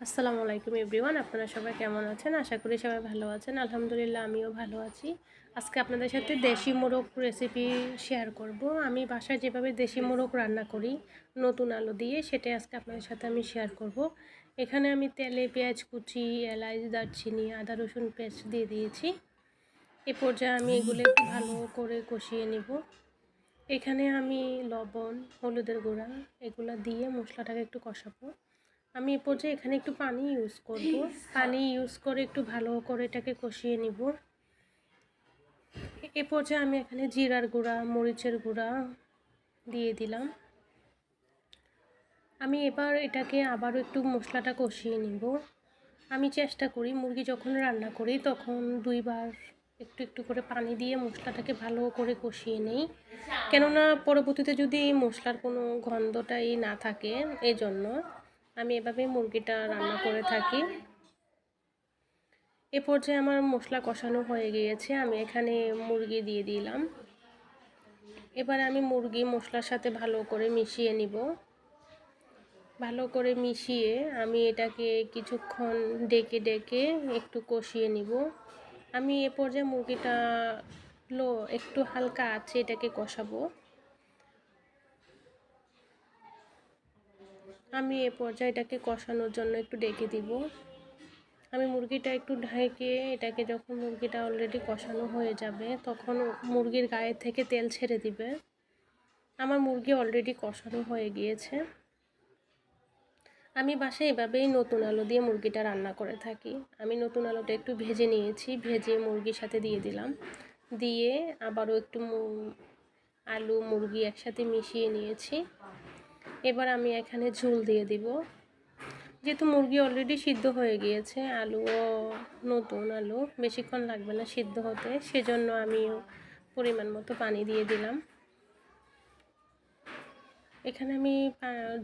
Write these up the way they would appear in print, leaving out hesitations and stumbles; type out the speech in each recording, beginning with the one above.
আসসালামু আলাইকুম এভরিওয়ান, আপনারা সবাই কেমন আছেন? আশা করি সবাই ভালো আছেন। আলহামদুলিল্লাহ আমিও ভালো আছি। আজকে আপনাদের সাথে দেশি মোরগ রেসিপি শেয়ার করব। আমি বাসায় যেভাবে দেশি মোরগ রান্না করি নতুন আলু দিয়ে, সেটাই আজকে আপনাদের সাথে আমি শেয়ার করব। এখানে আমি তেলে পেঁয়াজ কুচি, এলাচ, দারচিনি, আদা রসুন পেস্ট দিয়ে দিয়েছি। এ পর্যায়ে আমি এগুলো একটু ভালো করে কষিয়ে নেব। এখানে আমি লবণ, হলুদের গুঁড়া এগুলো দিয়ে মশলাটাকে একটু কষাবো। আমি এ পর্যায়ে এখানে একটু পানি ইউজ করব। পানি ইউজ করে একটু ভালো করে এটাকে কষিয়ে নিব। এ পর্যায়ে আমি এখানে জিরার গুঁড়া, মরিচের গুঁড়া দিয়ে দিলাম। আমি এবার এটাকে আবারও একটু মশলাটা কষিয়ে নিব। আমি চেষ্টা করি মুরগি যখন রান্না করি তখন দুইবার একটু একটু করে পানি দিয়ে মশলাটাকে ভালো করে কষিয়ে নেই, কেননা পরবর্তীতে যদি এই মশলার কোনো গন্ধটাই না থাকে, এই জন্য আমি এভাবেই মুরগিটা রান্না করে থাকি। এ পর্যায়ে আমার মশলা কষানো হয়ে গিয়েছে, আমি এখানে মুরগি দিয়ে দিলাম। এবার আমি মুরগি মশলার সাথে ভালো করে মিশিয়ে নিব। ভালো করে মিশিয়ে আমি এটাকে কিছুক্ষণ ডেকে ডেকে একটু কষিয়ে নিব। আমি এ পর্যায়ে মুরগিটা একটু হালকা আছে এটাকে কষাবো। আমি এ পর্যায়ে এটাকে কষানোর জন্য একটু ডেকে দিব। আমি মুরগিটা একটু ঢেকে এটাকে, যখন মুরগিটা অলরেডি কষানো হয়ে যাবে তখন মুরগির গায়ে থেকে তেল ছেড়ে দিবে। আমার মুরগি অলরেডি কষানো হয়ে গিয়েছে। আমি বাসায় এভাবেই নতুন আলু দিয়ে মুরগিটা রান্না করে থাকি। আমি নতুন আলুটা একটু ভেজে নিয়েছি, ভেজে মুরগির সাথে দিয়ে দিলাম। দিয়ে আবারও একটু আলু মুরগি একসাথে মিশিয়ে নিয়েছি। এবার আমি এখানে ঝোল দিয়ে দিব। যেহেতু মুরগি অলরেডি সিদ্ধ হয়ে গিয়েছে, আলুও নতুন আলু, বেশিক্ষণ লাগবে না সিদ্ধ হতে, সেজন্য আমি পরিমাণ মতো পানি দিয়ে দিলাম। এখানে আমি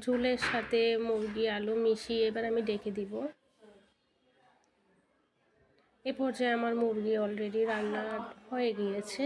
ঝোলের সাথে মুরগি আলু মিশিয়ে এবার আমি ডেকে দিব। এ পর্যায়ে আমার মুরগি অলরেডি রান্না হয়ে গিয়েছে।